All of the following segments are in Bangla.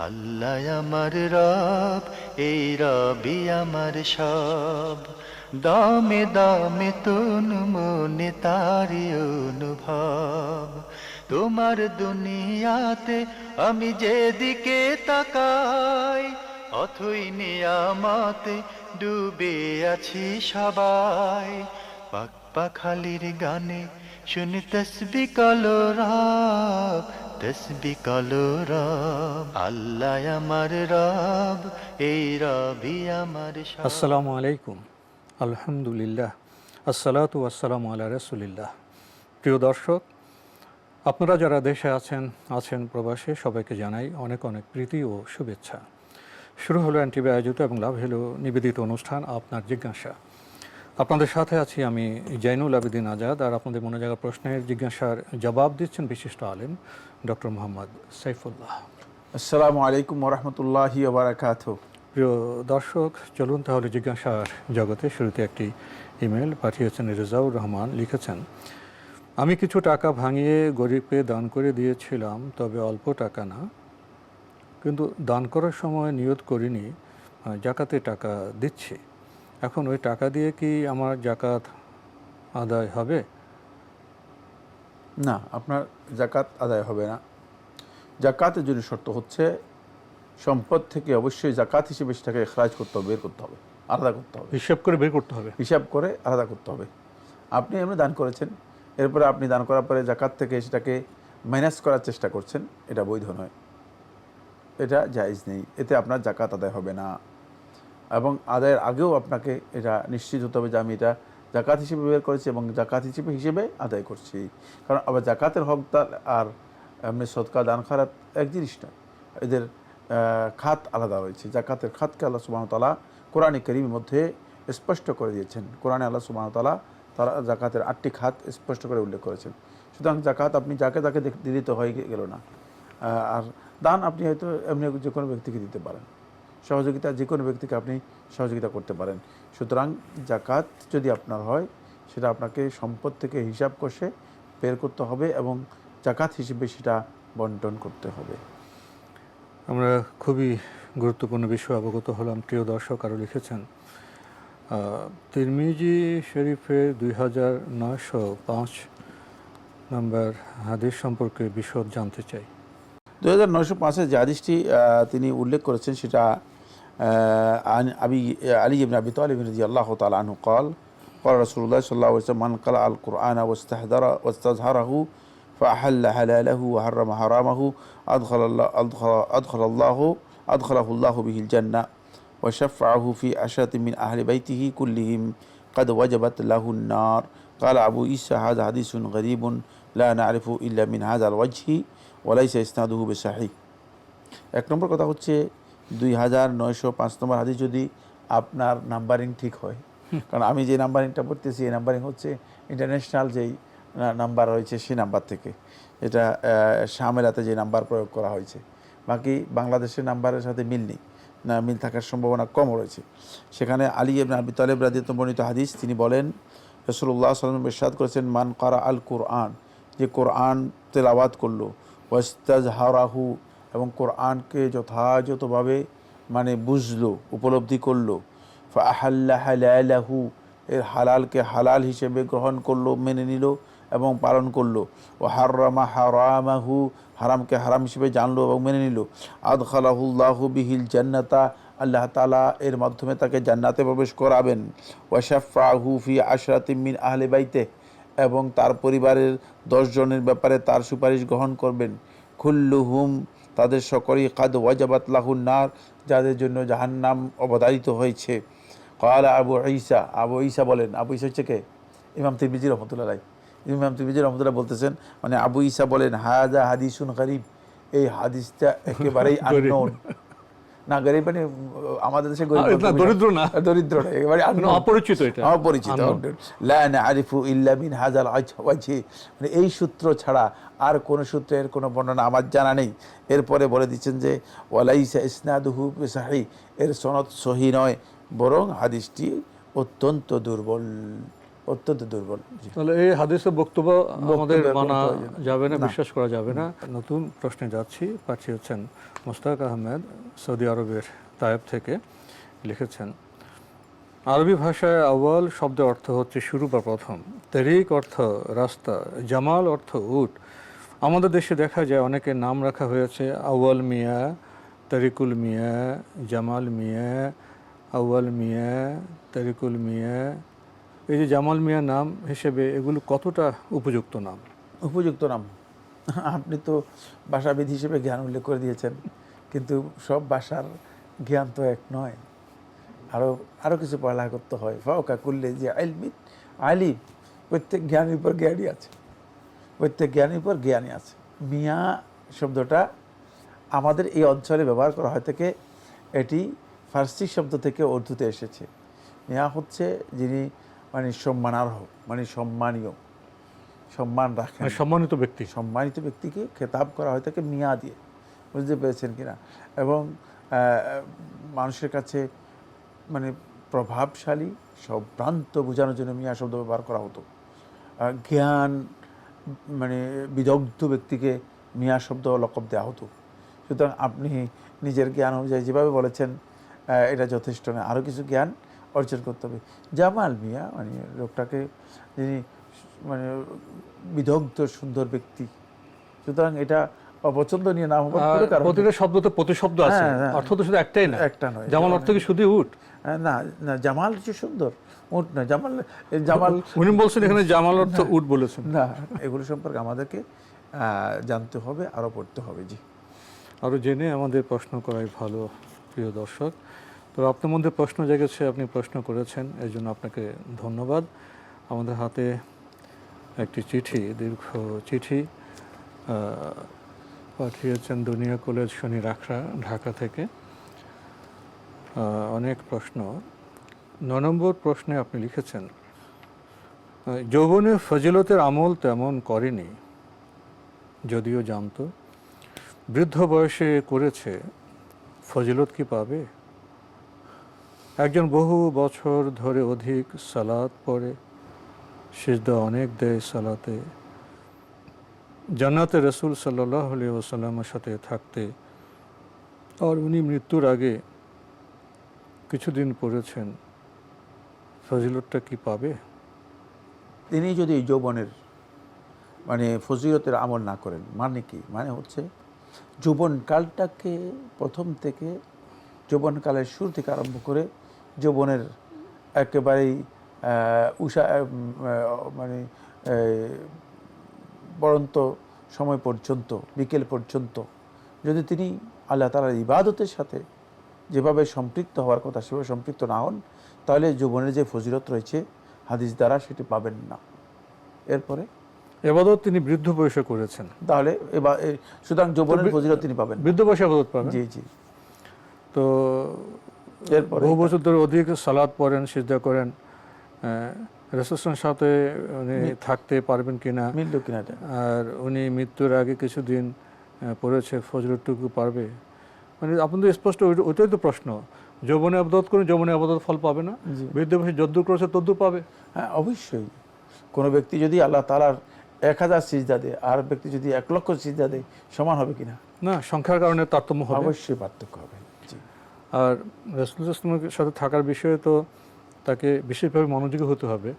আল্লাহ আমার রব, এই রবি আমার সব। দামে দামে তন মনে তারি অনুভব। তোমার দুনিয়াতে আমি যেদিকে তাকাই, অথই নিয়ামতে ডুবে আছি সবাই। পাক পাখালির গানে শুনি তসবি কলো রব, তসবি কলো রব। আল্লাহ আমার রব, এই রবি আমার সব। আসসালামু আলাইকুম, আলহামদুলিল্লাহ, আসসালাতু ওয়াসসালামু আলা রাসূলিল্লাহ। প্রিয় দর্শক, আপনারা যারা দেশে আছেন প্রবাসে, সবাইকে জানাই অনেক অনেক প্রীতি ও শুভেচ্ছা। শুরু হলো এনটিভি আয়োজিত এবং লাভ হলো নিবেদিত অনুষ্ঠান আপনার জিজ্ঞাসা। আপনাদের সাথে আছি আমি জাইনুল আবেদিন আজাদ, আর আপনাদের মনে জাগা প্রশ্নের জিজ্ঞাসার জবাব দিচ্ছেন বিশিষ্ট আলেম ডক্টর মোহাম্মদ সাইফুল্লাহ। আসসালামু আলাইকুম ওরহমতুল্লাহি ওয়া বারাকাতুহু। প্রিয় দর্শক, চলুন তাহলে জিজ্ঞাসার জগতে। শুরুতে একটি ইমেল পাঠিয়েছেন রেজাউর রহমান, লিখেছেন, আমি কিছু টাকা ভাঙিয়ে গরিবকে দান করে দিয়েছিলাম, তবে অল্প টাকা না, কিন্তু দান করার সময় নিয়ত করিনি জাকাতে টাকা দিচ্ছি। এখন ওই টাকা দিয়ে কি আমার জাকাত আদায় হবে? না, আপনার জাকাত আদায় হবে না। জাকাতের জন্য শর্ত হচ্ছে সম্পদ থেকে অবশ্যই জাকাত হিসেবে সেটাকে খরচ করতে হবে, বের করতে হবে, আলাদা করতে হবে, হিসাব করে বের করতে হবে। হিসাব করে আলাদা করতে হবে। আপনি এমনি দান করেছেন, এরপরে আপনি দান করার পরে জাকাত থেকে সেটাকে মাইনাস করার চেষ্টা করছেন, এটা বৈধ নয়, এটা জায়েজ নেই, এতে আপনার জাকাত আদায় হবে না। এবং আদায়ের আগেও আপনাকে এটা নিশ্চিত হতে হবে যে আমি এটা জাকাত হিসেবে বের করেছি এবং জাকাত হিসেবে আদায় করছি। কারণ আবার জাকাতের হকদার আর এমনি সদকা দান খারাত এক জিনিস নয়, এদের খাত আলাদা রয়েছে। জাকাতের খাতকে আল্লাহ সুবহানাহু ওয়া তাআলা কোরআনে কারীমের মধ্যে স্পষ্ট করে দিয়েছেন। কোরআনে আল্লাহ সুবহানাহু ওয়া তাআলা তারা জাকাতের 8টি খাত স্পষ্ট করে উল্লেখ করেছেন। সুতরাং জাকাত আপনি যাকে তাকে দিতে হয়ে গেল না। আর দান আপনি হয়তো এমনি যে কোনো ব্যক্তিকে দিতে পারেন, সহযোগিতা যে কোনো ব্যক্তিকে আপনি সহযোগিতা করতে পারেন। সুতরাং জাকাত যদি আপনার হয়, সেটা আপনাকে সম্পদ থেকে হিসাব কষে বের করতে হবে এবং জাকাত হিসেবে সেটা বন্টন করতে হবে। আমরা খুবই গুরুত্বপূর্ণ বিষয় অবগত হলাম। প্রিয় দর্শক আরও লিখেছেন, তিরমিজি শরীফের 2905 নম্বর হাদিস সম্পর্কে বিশদ জানতে চাই। 2905-এর যে হাদিসটি তিনি উল্লেখ করেছেন সেটা আলী ইবনে আবি তালিব রাদিয়াল্লাহু তাআলা আনহু قال قال رسول الله صلى الله عليه وسلم من قرأ القرآن واستظهره فأحل حلاله وحرم حرامه أدخله الله به الجنة وشفعه في عشرة من أهل بيته كلهم قد وجبت له النار. قال أبو عيسى هذا حديث غريب لا نعرف إلا من هذا الوجه ওয়ালাইসা ইসনাদুহু বিসাহিহ। এক নম্বর কথা হচ্ছে 2905 নম্বর হাদিস যদি আপনার নাম্বারিং ঠিক হয়, কারণ আমি যে নাম্বারিংটা পড়তেছি এই নাম্বারিং হচ্ছে ইন্টারন্যাশনাল যেই নাম্বার রয়েছে সেই নাম্বার থেকে, এটা শামেলাতে যে নাম্বার প্রয়োগ করা হয়েছে, বাকি বাংলাদেশের নাম্বারের সাথে মিল নেই, না মিল থাকার সম্ভাবনা কম রয়েছে। সেখানে আলী ইবনে আবি তালিব রাদিয়াল্লাহু বর্ণিত হাদিস, তিনি বলেন রাসূলুল্লাহ সাল্লাল্লাহু আলাইহি ওয়াসাল্লাম ইরশাদ করেছেন, মান কারা আল কুরআন, যে কোরআন তেলাওয়াত করলো, ওয়াস্তাজহারাহু, এবং কোরআনকে যথাযথভাবে মানে বুঝলো, উপলব্ধি করলো, ফাআহাল্লা হালালাহু, এর হালালকে হালাল হিসেবে গ্রহণ করলো, মেনে নিল এবং পালন করলো, ও হাররামা হারামাহু, হারামকে হারাম হিসেবে জানলো এবং মেনে নিল, আদখালাহুল্লাহু বিহিল জান্নাতা, আল্লাহ তাআলা এর মাধ্যমে তাকে জান্নাতে প্রবেশ করাবেন, ওয়াশাফাহু ফি আশরাতিন মিন আহলি বাইতে, এবং তার পরিবারের 10 জনের ব্যাপারে তার সুপারিশ গ্রহণ করবেন, কুল্লুহুম, তাদের সকলেই কাদ ওয়াজাবাত লাহুন নার, যাদের জন্য জাহান্নাম অবধারিত হয়েছে। ক্বালা আবু ঈসা বলেন, আবু ঈসা হচ্ছে কে? ইমাম তিরমিজি রহমতুল্লাহ আলাইহি। ইমাম তিরমিজি রহমতুল্লাহ বলতেছেন, মানে আবু ঈসা বলেন, হাযা হাদিসুন গরীব, এই হাদিসটা একেবারেই আননোন। না গরিব মানে আমাদের দেশে দরিদ্র না, দরিদ্র না, একেবারে অপরিচিত, এটা অপরিচিত। লা না'রিফু ইল্লা মিন হাযাল ওয়াজহি, মানে এই সূত্র ছাড়া আর কোন সূত্রের কোনো বর্ণনা আমার জানা নেই। এরপরে বলে দিচ্ছেন যে ওয়ালাইসা ইসনাদুহু বিসাহিহ, এর সনদ সহিহ নয়, বরং হাদিসটি অত্যন্ত দুর্বল। অত্যন্ত দুর্বল। জি। তাহলে এই হাদিসের বক্তব্য আমাদের বক্তব্য মানা কোনো প্রয়োজন নেই। যাবে না, না। বিশ্বাস করা যাবে না। নতুন প্রশ্নে যাচ্ছি। পাচ্ছি হচ্ছেন মোস্তাক আহমেদ, সৌদি আরবের তায়েব থেকে লিখেছেন, আরবি ভাষায় আউয়াল শব্দের অর্থ হচ্ছে শুরু বা প্রথম, তারিক অর্থ রাস্তা, জামাল অর্থ উট। আমাদের দেশে দেখা যায় অনেকের নাম রাখা হয়েছে আউয়াল মিয়া, তারিকুল মিয়া, জামাল মিয়া, আউয়াল মিয়া, তারিকুল মিয়া। এই যে জামাল মিয়া নাম হিসেবে এগুলো কতটা উপযুক্ত নাম? উপযুক্ত নাম, আপনি তো ভাষাবিদ হিসেবে জ্ঞান উল্লেখ করে দিয়েছেন, কিন্তু সব ভাষার জ্ঞান তো এক নয়, আরও কিছু পড়ালেখা করতে হয়। ফাওকা কুল্লি জি ইলমিন আলিম, প্রত্যেক জ্ঞানীর উপর জ্ঞানী আছে, প্রত্যেক জ্ঞানীর উপর জ্ঞানী আছে। মিয়া শব্দটা আমাদের এই অঞ্চলে ব্যবহার করা হয় থেকে, এটি ফার্সি শব্দ থেকে উর্দুতে এসেছে। মিয়া হচ্ছে যিনি মানে সম্মানার্হ, মানে সম্মানীয়, সম্মান রাখেন, মানে সম্মানিত ব্যক্তি। সম্মানিত ব্যক্তিকে খেতাব করা হয় তাকে মিয়া দিয়ে, বুঝতে পেরেছেন কিনা। এবং মানুষের কাছে মানে প্রভাবশালী, সম্ভ্রান্ত বোঝানোর জন্য মিয়া শব্দ ব্যবহার করা হতো। জ্ঞান মানে বিদগ্ধ ব্যক্তিকে মিয়া শব্দ লকব দেওয়া হতো। সুতরাং আপনি নিজের জ্ঞান অনুযায়ী যেভাবে বলেছেন এটা যথেষ্ট নয়, আরও কিছু জ্ঞান অর্জন করতে হবে। জামাল মিয়া মানে লোকটাকে যিনি মানে বিদগ্ধ সুন্দর ব্যক্তি, সুতরাং এটা অপছন্দনীয় নাম হবার কোনো কারণ নেই। প্রতিটা শব্দ তো প্রতিশব্দ আছে, হ্যাঁ, হ্যাঁ। অর্থ তো শুধু একটাই না। একটা নয়। জামাল অর্থ কি শুধু উট? না না, জামাল হচ্ছে সুন্দর, উট না। জামাল উনি বলছেন এখানে জামাল অর্থ উট বলেছেন। না, এগুলো সম্পর্কে আমাদেরকে জানতে হবে, আরও পড়তে হবে। জি, আরও জেনে আমাদের প্রশ্ন করাই ভালো, প্রিয় দর্শক। তো আপনার মধ্যে প্রশ্ন জেগেছে, আপনি প্রশ্ন করেছেন, এই জন্য আপনাকে ধন্যবাদ। আমাদের হাতে একটি চিঠি, দীর্ঘ চিঠি পাঠিয়েছেন দুনিয়া কলেজ শনি রাখরা, ঢাকা থেকে। অনেক প্রশ্ন। ৯ নম্বর প্রশ্নে আপনি লিখেছেন, যৌবনে ফজিলতের আমল তেমন করেনি, যদিও জানতো, বৃদ্ধ বয়সে করেছে, ফজিলত কি পাবে? একজন বহু বছর ধরে অধিক সালাত পড়ে, সিজদা অনেক দেয় সালাতে, জান্নাতে রসুল সাল্লাল্লাহু আলাইহি ওয়াসাল্লামের সাথে থাকতে, আর উনি মৃত্যুর আগে কিছুদিন পড়েছেন, ফজিলতটা কি পাবে? তিনি যদি যৌবনের মানে ফজিলতের আমল না করেন, মানে কি? মানে হচ্ছে যৌবনকালটাকে প্রথম থেকে, যৌবনকালের শুরু থেকে আরম্ভ করে যৌবনের একেবারেই মানে পড়ন্ত সময় পর্যন্ত, বিকেল পর্যন্ত যদি তিনি আল্লাহ তাআলার ইবাদতের সাথে যেভাবে সম্পৃক্ত হওয়ার কথা সেভাবে সম্পৃক্ত না হন, তাহলে যৌবনের যে ফজিলত রয়েছে হাদিস দ্বারা সেটি পাবেন না। এরপরে এবাদত তিনি বৃদ্ধ বয়সে করেছেন, তাহলে এবার সুতরাং যৌবনের ফজিলত তিনি পাবেন না। বৃদ্ধ বয়সে আবাদত পাবেন। জি জি। তো এরপরে বহু বছর ধরে অধিক সালাত পড়েন, সিজদা করেন, রাসূলের সাথে উনি থাকতে পারবেন কিনা, মিলল কিনা এটা? আর উনি মৃত্যুর আগে কিছুদিন পড়েছে, ফজলতটুকু পারবে? মানে আপনাদের স্পষ্ট ওইটাই তো প্রশ্ন। যৌবনে আবাদত করে যৌবনে আবাদত ফল পাবে না, বৃদ্ধ বয়সে যদ্দূর করেছে তদ্দূর পাবে। হ্যাঁ, অবশ্যই। কোনো ব্যক্তি যদি আল্লাহ তাআলার 1000 সিজদা দেয়, আর ব্যক্তি যদি 1,00,000 সিজদা দেয়, সমান হবে কিনা? না, সংখ্যার কারণে তারতম্য হবে, অবশ্যই পার্থক্য হবে। জি। আর রাসূলুল্লাহ সাল্লাল্লাহু আলাইহি ওয়াসাল্লামের সাথে থাকার বিষয়ে তো তাকে বিশেষভাবে মনোযোগী হতে হবে,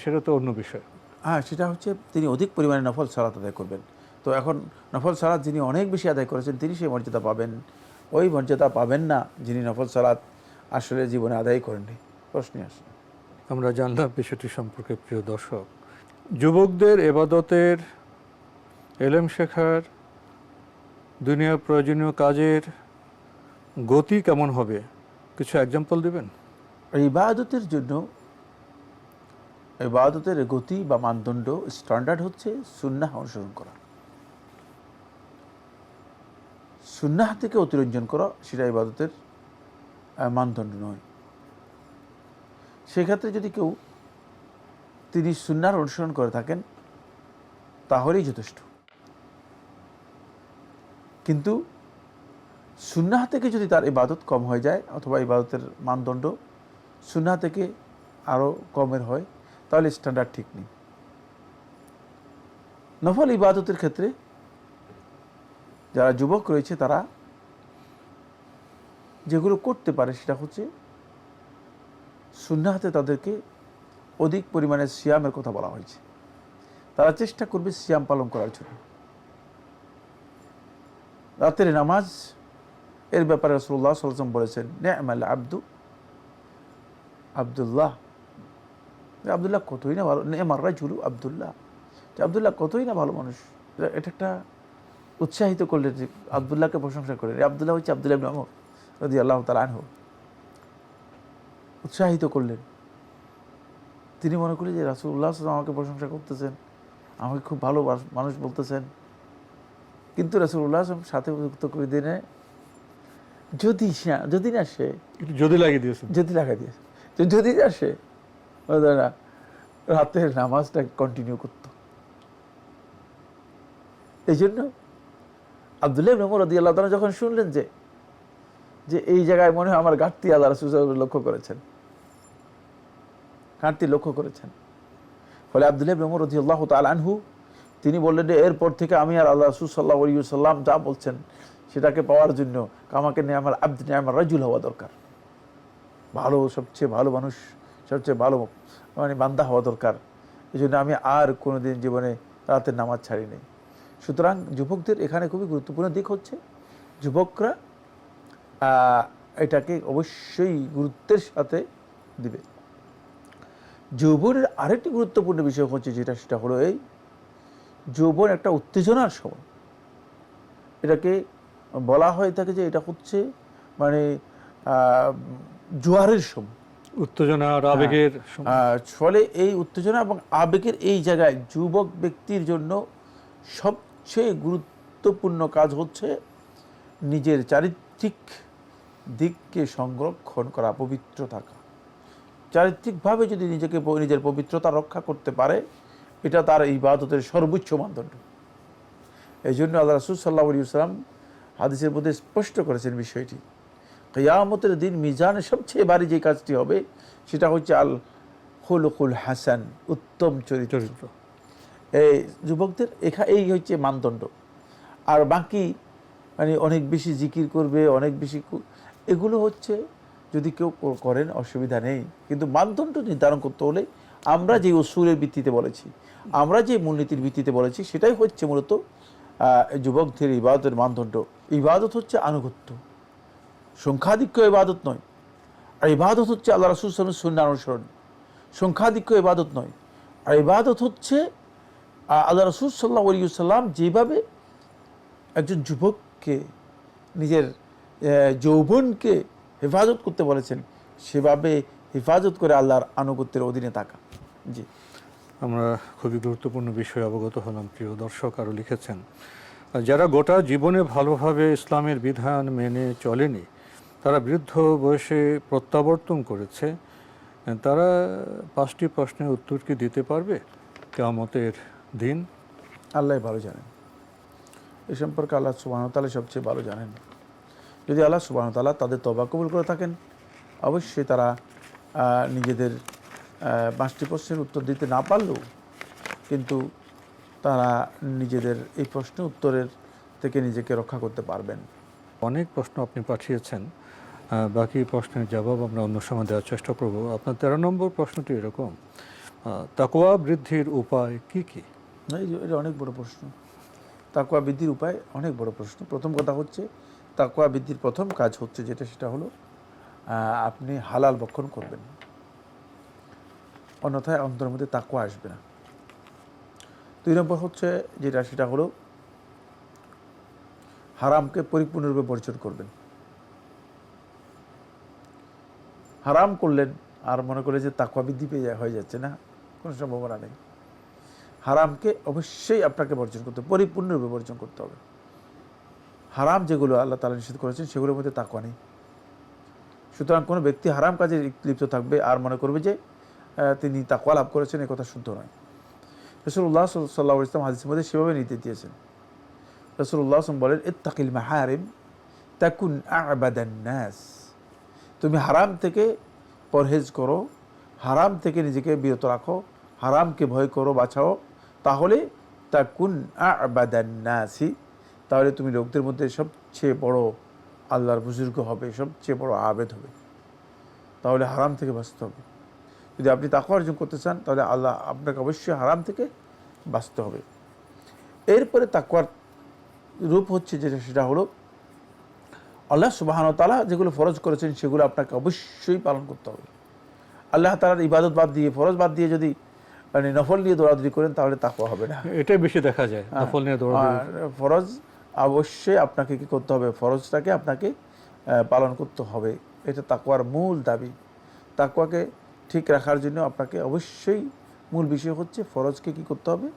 সেটা তো অন্য বিষয়। হ্যাঁ, সেটা হচ্ছে তিনি অধিক পরিমাণে নফল সালাত আদায় করবেন। তো এখন নফল সালাত যিনি অনেক বেশি আদায় করেছেন তিনি সেই মর্যাদা পাবেন, ওই মর্যাদা পাবেন না যিনি নফল সালাত আসলে জীবনে আদায় করেননি। প্রশ্নই আসে। আমরা জানলাম বিষয়টি সম্পর্কে, প্রিয় দর্শক। যুবকদের এবাদতের, এলেম শেখার, দুনিয়ার প্রয়োজনীয় কাজের গতি কেমন হবে, কিছু এক্সাম্পল দেবেন? ইবাদতের জন্য ইবাদতের গতি বা মানদণ্ড, স্ট্যান্ডার্ড হচ্ছে সুন্নাহ অনুসরণ করা। সুন্নাহ থেকে অতিরঞ্জন করা সেটা ইবাদতের মানদণ্ড নয়। সেক্ষেত্রে যদি কেউ তিনি সুন্নাহর অনুসরণ করে থাকেন তাহলেই যথেষ্ট। কিন্তু সুন্নাহ থেকে যদি তার ইবাদত কম হয়ে যায়, অথবা ইবাদতের মানদণ্ড সুন্নাহ থেকে আরও কমের হয়, তাহলে স্ট্যান্ডার্ড ঠিক নেই। নফল ইবাদতের ক্ষেত্রে যারা যুবক রয়েছে তারা যেগুলো করতে পারে সেটা হচ্ছে সুন্নাতে তাদেরকে অধিক পরিমাণে সিয়ামের কথা বলা হয়েছে। তারা চেষ্টা করবে সিয়াম পালন করার জন্য। রাতের নামাজ এর ব্যাপারে রাসূলুল্লাহ সাল্লাল্লাহু আলাইহি ওয়াসাল্লাম বলেছেন, নি'মাল আব্দু আব্দুল্লাহ, আব্দুল্লাহ কতই না ভালো, নি'মার রাজুলু আব্দুল্লাহ, আব্দুল্লাহ কতই না ভালো মানুষ। এটা একটা উৎসাহিত করলেন, যে আব্দুল্লাহকে প্রশংসা করেন। আব্দুল্লাহ হচ্ছে আব্দুল্লাহ ইবনে ওমর রাদিয়াল্লাহু তাআলা আনহু, উৎসাহিত করলেন। তিনি মনে করেন যে রাসূলুল্লাহ সাল্লাল্লাহু আলাইহি ওয়াসাল্লাম আমাকে প্রশংসা করতেছেন, আমাকে খুব ভালো মানুষ বলতেছেন। কিন্তু রাসূলুল্লাহ সাল্লাল্লাহু আলাইহি ওয়াসাল্লাম সাথে যুক্ত করে দিনে যদি না সে যদি লাগিয়ে দিয়েছেন, যদি লাগা দিয়েছে, যদি না সে রাতের নামাজটা কন্টিনিউ করত। এই জন্য আব্দুল্লাহ ইবনে ওমর রাদিয়াল্লাহু তাআলা যখন শুনলেন যে এই জায়গায় মনে হয় আমার ঘাটতি আল্লাহ রাসূল সাল্লাল্লাহু আলাইহি ওয়াসাল্লাম লক্ষ্য করেছেন, ঘাটতি লক্ষ্য করেছেন, ফলে আব্দুল্লাহ ইবনে ওমর রাদিয়াল্লাহু তাআলা আনহু তিনি বললেন যে এরপর থেকে আমি আর আল্লাহ রাসূল সাল্লাল্লাহু আলাইহি ওয়াসাল্লাম যা বলছেন সেটাকে পাওয়ার জন্য আমাকে নি'মাল আব্দ নি'মার রাজুল হওয়া দরকার। ভালো, সবচেয়ে ভালো মানুষ, সবচেয়ে ভালো মানে বান্দা হওয়া দরকার। এই জন্য আমি আর কোনোদিন জীবনে রাতের নামাজ ছাড়ি নাই। সুতরাং যুবকদের এখানে খুবই গুরুত্বপূর্ণ দিক হচ্ছে যুবকরা এটাকে অবশ্যই গুরুত্বের সাথে দিবে। যৌবনের আরেকটি গুরুত্বপূর্ণ বিষয় হচ্ছে সেটা হলো এই যৌবন একটা উত্তেজনার সময়। এটাকে বলা হয়ে থাকে যে এটা হচ্ছে মানে জোয়ারের সময়, উত্তেজনা আর আবেগের ফলে এই উত্তেজনা এবং আবেগের এই জায়গায় যুবক ব্যক্তির জন্য সবচেয়ে গুরুত্বপূর্ণ কাজ হচ্ছে নিজের চারিত্রিক দিককে সংরক্ষণ করা, পবিত্র থাকা। চারিত্রিকভাবে যদি নিজের পবিত্রতা রক্ষা করতে পারে, এটা তার ইবাদতের সর্বোচ্চ মানদণ্ড। এই জন্য আল্লাহ রাসূল সাল্লাল্লাহু আলাইহি ওয়াসাল্লাম হাদিসের মধ্যে স্পষ্ট করেছেন বিষয়টি। কিয়ামতের দিন মিজানে সবচেয়ে ভারী যে কাজটি হবে সেটা হচ্ছে আল খুলুকুল হাসান, উত্তম চরিত্র। এই যুবকদের এই হচ্ছে মানদণ্ড। আর বাকি মানে অনেক বেশি জিকির করবে, অনেক বেশি, এগুলো হচ্ছে যদি কেউ করেন অসুবিধা নেই, কিন্তু মানদণ্ড নির্ধারণ করতে হলে আমরা যে উসুলের ভিত্তিতে বলেছি, আমরা যে মূলনীতির ভিত্তিতে বলেছি, সেটাই হচ্ছে মূলত যুবকদের ইবাদতের মানদণ্ড। ইবাদত হচ্ছে আনুগত্য, সংখ্যাধিক্য ইবাদত নয়। আর ইবাদত হচ্ছে আল্লাহ রাসূল সাল্লাল্লাহু আলাইহি ওয়াসাল্লামের সুন্নাহ অনুসরণ, সংখ্যাধিক্য ইবাদত নয়। আর ইবাদত হচ্ছে আল্লাহ রাসূল সাল্লাল্লাহু আলাইহি ওয়াসাল্লাম যেভাবে একজন যুবককে নিজের যৌবনকে হেফাজত করতে বলেছেন, সেভাবে হেফাজত করে আল্লাহর আনুগত্যের অধীনে থাকা। জি, আমরা খুবই গুরুত্বপূর্ণ বিষয়ে অবগত হলাম। প্রিয় দর্শক আরও লিখেছেন, যারা গোটা জীবনে ভালোভাবে ইসলামের বিধান মেনে চলেনি, তারা বৃদ্ধ বয়সে প্রত্যাবর্তন করেছে, তারা 5টি প্রশ্নের উত্তর কি দিতে পারবে কিয়ামতের দিন? আল্লাহ ভালো জানেন এ সম্পর্কে। আল্লাহ সুবহানাহু ওয়া তাআলা সবচেয়ে ভালো জানেন। যদি আল্লাহ সুবহানাহু ওয়া তাআলা তাদের তওবা কবুল করে থাকেন, অবশ্যই তারা নিজেদের 5টি প্রশ্নের উত্তর দিতে না পারলেও কিন্তু তারা নিজেদের এই প্রশ্নের উত্তরের থেকে নিজেকে রক্ষা করতে পারবেন। অনেক প্রশ্ন আপনি পাঠিয়েছেন, বাকি প্রশ্নের জবাব আমরা অন্য সময় দেওয়ার চেষ্টা করব। আপনার 13 নম্বর প্রশ্নটি এরকম, তাকওয়া বৃদ্ধির উপায় কি কি? এটা অনেক বড় প্রশ্ন। তাকওয়া বৃদ্ধির উপায় অনেক বড় প্রশ্ন। প্রথম কথা হচ্ছে তাকওয়া বৃদ্ধির প্রথম কাজ হচ্ছে সেটা হলো আপনি হালাল ভক্ষণ করবেন, অন্যথায় অন্তরের মধ্যে তাকওয়া আসবে না। 2 নম্বর হচ্ছে সেটা হলো হারামকে পরিপূর্ণরূপে বর্জন করবেন। হারাম করলেন আর মনে করে যে তাকওয়া বৃদ্ধি হয়ে যাচ্ছে, না, কোনো সম্ভাবনা নেই। হারামকে অবশ্যই আপনাকে বর্জন করতে হবে, পরিপূর্ণরূপে বর্জন করতে হবে। হারাম যেগুলো আল্লাহ তাআলা নিষেধ করেছেন সেগুলোর মধ্যে তাকওয়া নেই। সুতরাং কোনো ব্যক্তি হারাম কাজে লিপ্ত থাকবে আর মনে করবে যে তিনি তাকওয়া লাভ করেছেন, এ কথা শুদ্ধ নয়। রাসূলুল্লাহ সাল্লাল্লাহু আলাইহি ওয়াসাল্লাম হাদিসের মধ্যে সেভাবে নির্দেশ দিয়েছেন। রাসূলুল্লাহ সাল্লাল্লাহু বলেন, ইত্তাকিল মাহারিম তাকুন আ'বাদান নাস। তুমি হারাম থেকে পরহেজ করো, হারাম থেকে নিজেকে বিরত রাখো, হারামকে ভয় করো, বাঁচাও, তাহলে তাকুন আ'বাদান নাসি, তাহলে তুমি লোকদের মধ্যে সবচেয়ে বড় আল্লাহর বুজুর্গ হবে, সবচেয়ে বড় আবেদ হবে। তাহলে হারাম থেকে বাঁচতে হবে। যদি আপনি তাকওয়া অর্জন করতে চান তাহলে আল্লাহ আপনাকে অবশ্যই হারাম থেকে বাঁচতে হবে। এরপরে তাকওয়ার রূপ হচ্ছে যেটা, সেটা হলো আল্লাহ সুবহানাহু ওয়া তাআলা যেগুলো ফরজ করেছেন সেগুলো আপনাকে অবশ্যই পালন করতে হবে। আল্লাহ তাআলার ইবাদত বাদ দিয়ে, ফরজ বাদ দিয়ে যদি মানে নফল নিয়ে দৌড়াদৌড়ি করেন তাহলে তাকওয়া হবে না। এটাই বেশি দেখা যায়, নফল নিয়ে দৌড়াদৌড়ি। আর ফরজ অবশ্যই আপনাকে কি করতে হবে, ফরজটাকে আপনাকে পালন করতে হবে। এটা তাকওয়ার মূল দাবি। তাকওয়াকে ঠিক রাখার জন্য আপনাকে অবশ্যই মূল বিষয় হচ্ছে ফরজকে কি করতে হবে,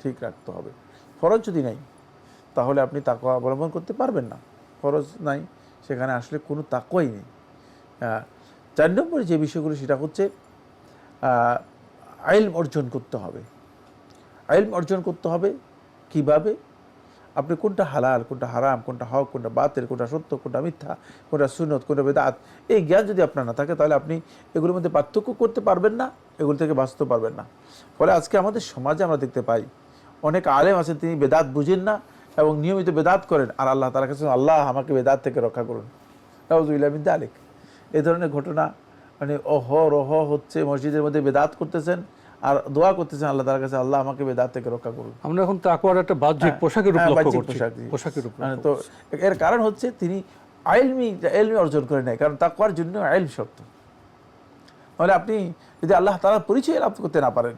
ঠিক রাখতে হবে। ফরজ যদি নাই তাহলে আপনি তাকওয়া অবলম্বন করতে পারবেন না। ফরজ নাই, সেখানে আসলে কোনো তাকওয়াই নেই। 4 নম্বরে যে বিষয়গুলো সেটা হচ্ছে ইলম অর্জন করতে হবে। ইলম অর্জন করতে হবে কিভাবে, আপনি কোনটা হালাল, কোনটা হারাম, কোনটা হক, কোনটা বাতিল, কোনটা সত্য, কোনটা মিথ্যা, কোনটা সুন্নত, কোনটা বেদাত, এই জ্ঞান যদি আপনার না থাকে তাহলে আপনি এগুলোর মধ্যে পার্থক্য করতে পারবেন না, এগুলো থেকে বাঁচতে পারবেন না। ফলে আজকে আমাদের সমাজে আমরা দেখতে পাই অনেক আলেম আছেন তিনি বেদাত বুঝেন না এবং নিয়মিত বেদাত করেন, আর আল্লাহ তাআলার কাছে আল্লাহ আমাকে বেদাত থেকে রক্ষা করুন, নাউযুবিল্লাহি মিন যালিক। এই ধরনের ঘটনা মানে অহরহ হচ্ছে। মসজিদের মধ্যে বেদাত করতেছেন আর দোয়া করতেছেন আল্লাহ তাআলার কাছে, আল্লাহ আমাকে বেদাত থেকে রক্ষা করুন। আমরা এখন তাকওয়ার একটা বাহ্যিক পোশাকের রূপ লক্ষ্য করছি, পোশাকের রূপ। তো এর কারণ হচ্ছে তিনি ইলমি অর্জন করে নেয়, কারণ তাকওয়ার জন্য ইলম শর্ত। তাহলে আপনি যদি আল্লাহ তাআলার পরিচয় লাভ করতে না পারেন,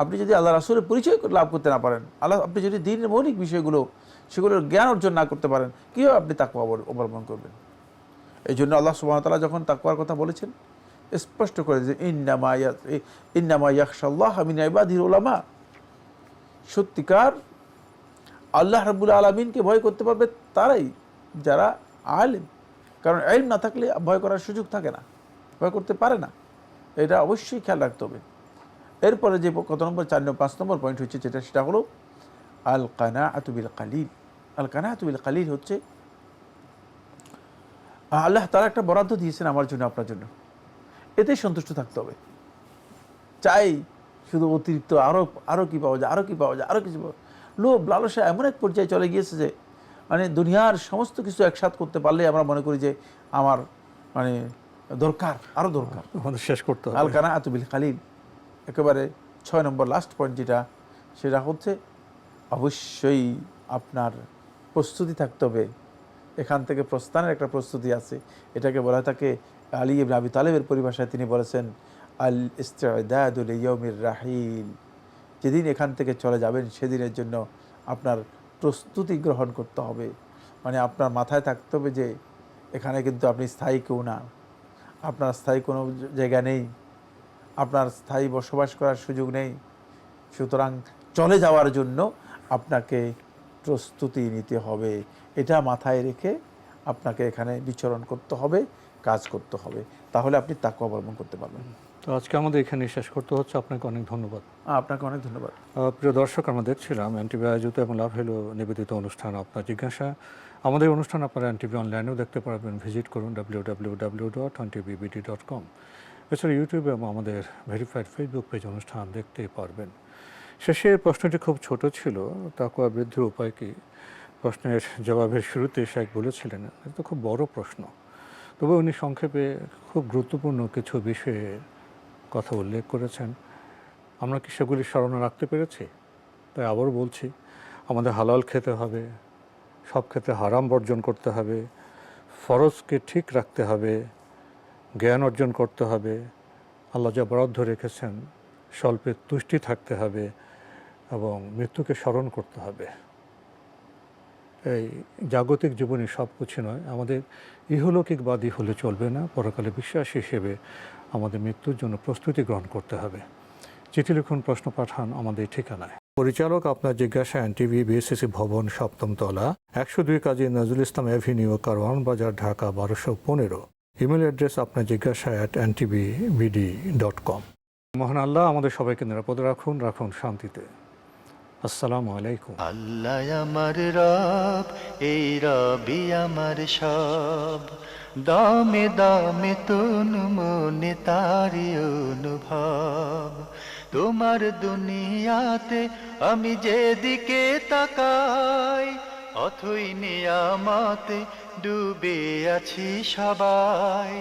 আপনি যদি আল্লাহ রাসূলের পরিচয় লাভ করতে না পারেন, আপনি যদি দ্বীনের মৌলিক বিষয়গুলো সেগুলোর জ্ঞান অর্জন না করতে পারেন, কীভাবে আপনি তাকওয়া অবলম্বন করবেন? এই জন্য আল্লাহ সুবহানাহু ওয়া তাআলা যখন তাকওয়ার কথা বলেছেন স্পষ্ট করে যে ইন্নামা ইয়াখশাল্লাহা মিন ইবাদিহিল উলামা, সত্যিকার আল্লাহ রাব্বুল আলামিনকে ভয় করতে পারবে তারাই যারা আলেম। কারণ ইলম না থাকলে ভয় করার সুযোগ থাকে না, ভয় করতে পারে না। এটা অবশ্যই খেয়াল রাখতে হবে। এরপরে যে কত নম্বর 5 নম্বর পয়েন্ট হচ্ছে যেটা, সেটা হলো আল কানাআতু বিল কালিল। আল কানাআতু বিল কালিল হচ্ছে আল্লাহ তাআলা একটা বরাদ্দ দিয়েছেন আমার জন্য, আপনার জন্য, এতেই সন্তুষ্ট থাকতে হবে। চাই শুধু অতিরিক্ত আরও কি পাওয়া যায়, আরও কি পাওয়া যায়, আরও কিছু পাওয়া যায়। লোভ লালসা এমন এক পর্যায়ে চলে গিয়েছে যে মানে দুনিয়ার সমস্ত কিছু একসাথ করতে পারলে আমরা মনে করি যে আমার মানে দরকার, আরও দরকার, আমাদের শেষ করতে হবে। আল কানাআতু বিল কালিল। একেবারে 6 নম্বর লাস্ট পয়েন্ট যেটা, সেটা হচ্ছে অবশ্যই আপনার প্রস্তুতি থাকতে হবে। এখান থেকে প্রস্থানের একটা প্রস্তুতি আছে। এটাকে বলা থাকে আলী ইবনে আবি তালেবের পরিভাষায় তিনি বলেছেন আল ইস্তিদাদু লিয়াউমির রাহিল। যেদিন এখান থেকে চলে যাবেন সেদিনের জন্য আপনার প্রস্তুতি গ্রহণ করতে হবে। মানে আপনার মাথায় থাকতে হবে যে এখানে কিন্তু আপনি স্থায়ী কেউ না, আপনার স্থায়ী কোনো জায়গা নেই, আপনার স্থায়ী বসবাস করার সুযোগ নেই। সুতরাং চলে যাওয়ার জন্য আপনাকে প্রস্তুতি নিতে হবে। এটা মাথায় রেখে আপনাকে এখানে বিচরণ করতে হবে, কাজ করতে হবে, তাহলে আপনি তাকওয়া অবলম্বন করতে পারবেন। তো আজকে আমাদের এখানে শেষ করতে হচ্ছে। আপনাকে অনেক ধন্যবাদ। আপনাকে অনেক ধন্যবাদ। প্রিয় দর্শক, আমরা দেখছিলাম এনটিভি আয়োজিত এবং লাভ হলো নিবেদিত অনুষ্ঠান আপনার জিজ্ঞাসা। আমাদের অনুষ্ঠান আপনারা এনটিভি অনলাইনেও দেখতে পারবেন। ভিজিট করুন www.ntv.com। এছাড়া ইউটিউবে এবং আমাদের ভেরিফাইড ফেসবুক পেজ অনুষ্ঠান দেখতে পারবেন। শেষে প্রশ্নটি খুব ছোট ছিল, তাকওয়া বৃদ্ধির উপায় কি? প্রশ্নের জবাবের শুরুতে শেখ বলেছিলেন এটা তো খুব বড় প্রশ্ন, তবে উনি সংক্ষেপে খুব গুরুত্বপূর্ণ কিছু বিষয়ের কথা উল্লেখ করেছেন। আমরা কি সেগুলি স্মরণে রাখতে পেরেছি? তাই আবারও বলছি, আমাদের হালাল খেতে হবে, সব ক্ষেত্রে হারাম বর্জন করতে হবে, ফরজকে ঠিক রাখতে হবে, জ্ঞান অর্জন করতে হবে, আল্লাহ যা বরাদ্দ রেখেছেন স্বল্পে তুষ্টি থাকতে হবে এবং মৃত্যুকে স্মরণ করতে হবে। এই জাগতিক জীবনে সব কিছু নয়, আমাদের ইহলৌকিকবাদী হলে চলবে না, পরকালে বিশ্বাস হিসেবে আমাদের মৃত্যুর জন্য প্রস্তুতি গ্রহণ করতে হবে। চিঠি লিখুন, প্রশ্ন পাঠান আমাদের ঠিকানায়। পরিচালক আপনার জিজ্ঞাসা, এনটিভি, বিএসসিসি ভবন, 7ম তলা, 102 কাজী নজরুল ইসলাম অ্যাভিনিউ, কারওয়ান বাজার, ঢাকা 1215। ইমেল অ্যাড্রেস আপনার জিজ্ঞাসা @ntvbd.com। মহান আল্লাহ আমাদের সবাইকে নিরাপদে রাখুন, রাখুন শান্তিতে। আসসালামু আলাইকুম। আল্লাহ আমার রব, এই রবি আমার সব, দামে দামে তুন মনে তারি অনুভব, তোমার দুনিয়াতে আমি যেদিকে তাকাই, অথই নিয়ামতে ডুবে আছি সবাই।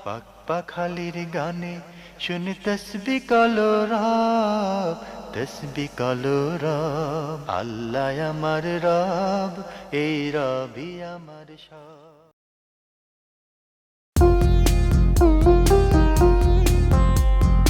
পাক পাখালির গানে শুনি তসবি কলরব, তসবি কলরব। আল্লাহ আমার রব, এই রবি আমার সব।